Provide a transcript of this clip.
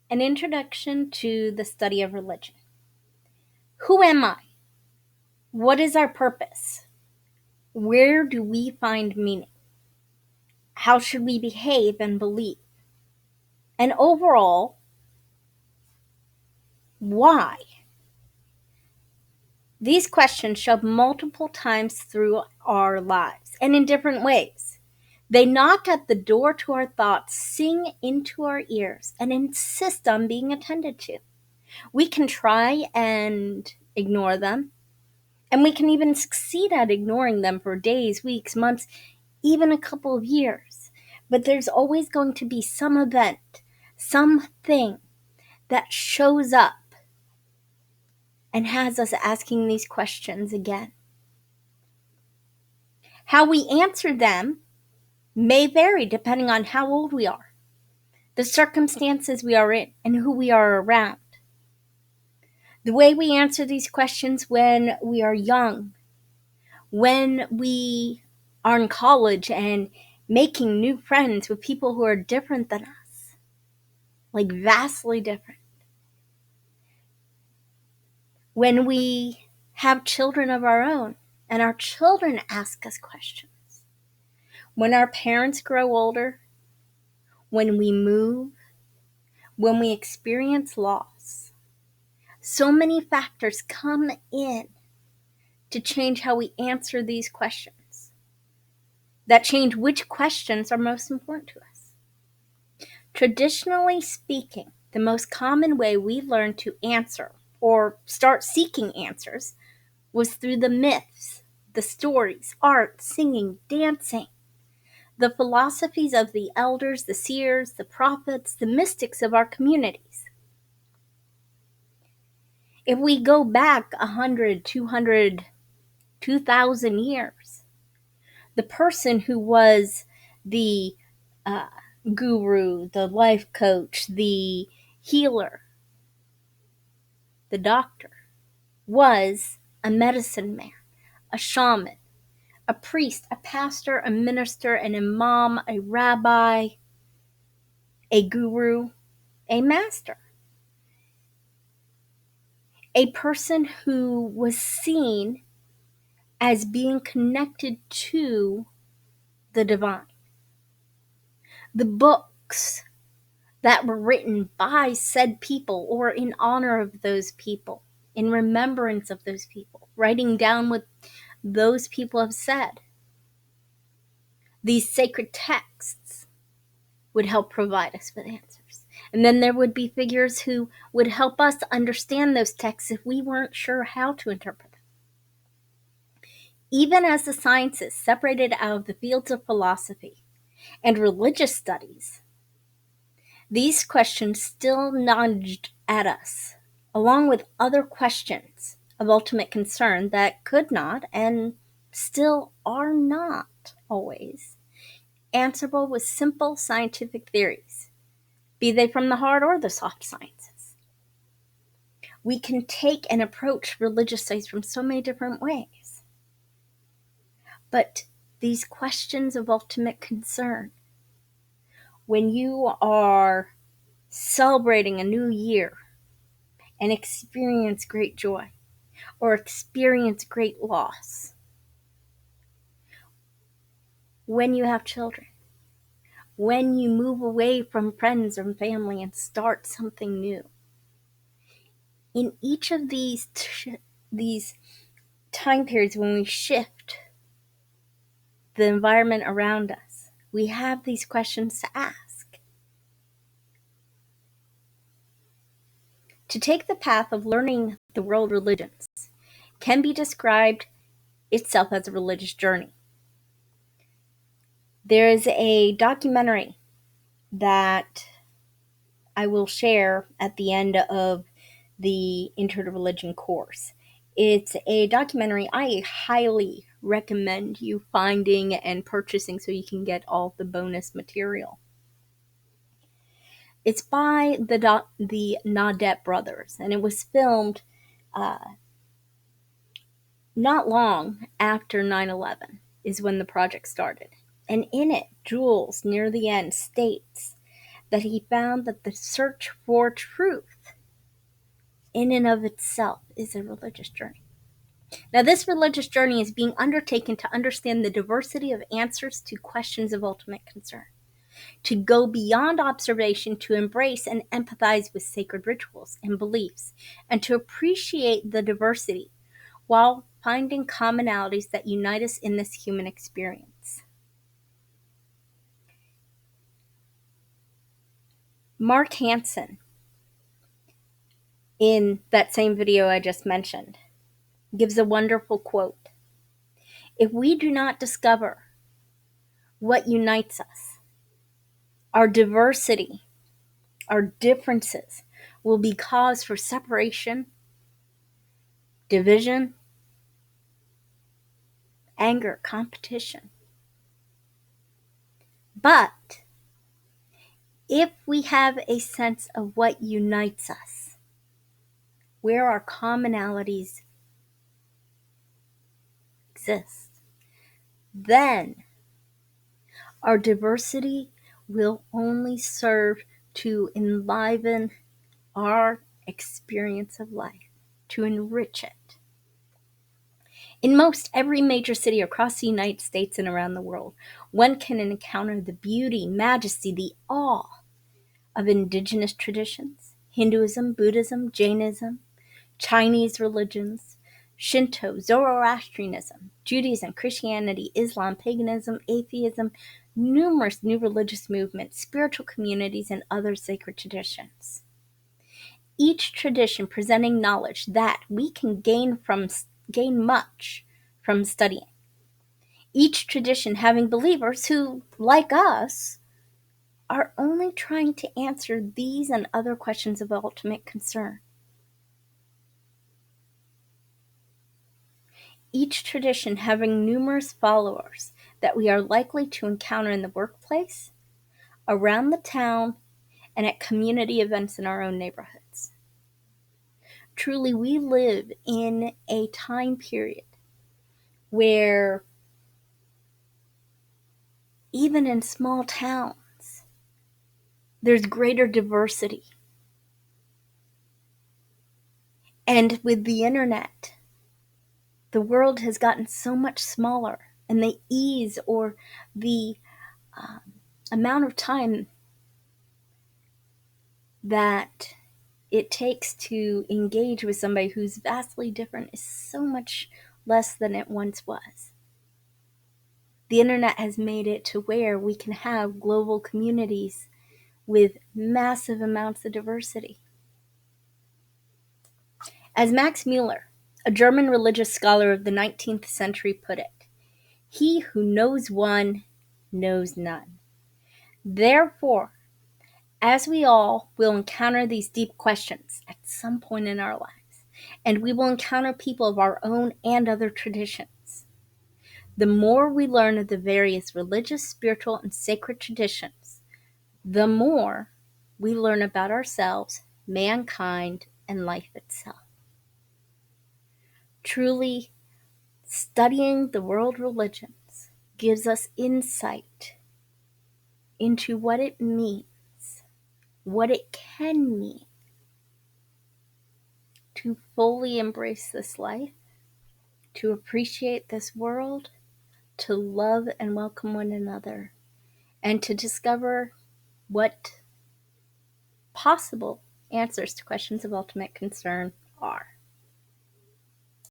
An introduction to the study of religion. Who am I? What is our purpose? Where do we find meaning? How should we behave and believe? And overall, why? These questions show up multiple times through our lives and in different ways. They knock at the door to our thoughts, sing into our ears, and insist on being attended to. We can try and ignore them, and we can even succeed at ignoring them for days, weeks, months, even a couple of years. But there's always going to be some event, something that shows up and has us asking these questions again. How we answer them may vary depending on how old we are, the circumstances we are in, and who we are around. The way we answer these questions when we are young, when we are in college and making new friends with people who are different than us, like vastly different. When we have children of our own and our children ask us questions. When our parents grow older, when we move, when we experience loss. So many factors come in to change how we answer these questions, that change which questions are most important to us. Traditionally speaking, the most common way we learned to answer or start seeking answers was through the myths, the stories, art, singing, dancing, the philosophies of the elders, the seers, the prophets, the mystics of our communities. If we go back 100, 200, 2,000 years, the person who was the guru, the life coach, the healer, the doctor, was a medicine man, a shaman, a priest, a pastor, a minister, an imam, a rabbi, a guru, a master. A person who was seen as being connected to the divine. The books that were written by said people or in honor of those people, in remembrance of those people, writing down what those people have said. These sacred texts would help provide us with answers. And then there would be figures who would help us understand those texts if we weren't sure how to interpret them. Even as the sciences separated out of the fields of philosophy and religious studies, these questions still nudged at us, along with other questions of ultimate concern that could not and still are not always answerable with simple scientific theories, be they from the hard or the soft sciences. We can take and approach religious studies from so many different ways. But these questions of ultimate concern, when you are celebrating a new year and experience great joy or experience great loss, when you have children, when you move away from friends and family and start something new. In each of these time periods when we shift the environment around us, we have these questions to ask. To take the path of learning the world religions can be described itself as a religious journey. There is a documentary that I will share at the end of the Intro to Religion course. It's a documentary I highly recommend you finding and purchasing so you can get all the bonus material. It's by the Nadet brothers, and it was filmed not long after 9/11 is when the project started. And in it, Jules, near the end, states that he found that the search for truth in and of itself is a religious journey. Now, this religious journey is being undertaken to understand the diversity of answers to questions of ultimate concern, to go beyond observation, to embrace and empathize with sacred rituals and beliefs, and to appreciate the diversity while finding commonalities that unite us in this human experience. Mark Hansen, in that same video I just mentioned, gives a wonderful quote. If we do not discover what unites us, our diversity, our differences will be cause for separation, division, anger, competition. But if we have a sense of what unites us, where our commonalities exist, then our diversity will only serve to enliven our experience of life, to enrich it. In most every major city across the United States and around the world, one can encounter the beauty, majesty, the awe of indigenous traditions, Hinduism, Buddhism, Jainism, Chinese religions, Shinto, Zoroastrianism, Judaism, Christianity, Islam, paganism, atheism, numerous new religious movements, spiritual communities, and other sacred traditions. Each tradition presenting knowledge that we can gain much from studying. Each tradition having believers who, like us, are only trying to answer these and other questions of ultimate concern. Each tradition having numerous followers that we are likely to encounter in the workplace, around the town, and at community events in our own neighborhoods. Truly, we live in a time period where even in small towns, there's greater diversity. And with the internet, the world has gotten so much smaller, and the ease or the amount of time that it takes to engage with somebody who's vastly different is so much less than it once was. The internet has made it to where we can have global communities with massive amounts of diversity. As Max Mueller, a German religious scholar of the 19th century, put it, "He who knows one knows none." Therefore, as we all will encounter these deep questions at some point in our lives, and we will encounter people of our own and other traditions, the more we learn of the various religious, spiritual, and sacred traditions, the more we learn about ourselves, mankind, and life itself. Truly, studying the world religions gives us insight into what it means, what it can mean to fully embrace this life, to appreciate this world, to love and welcome one another, and to discover what possible answers to questions of ultimate concern are.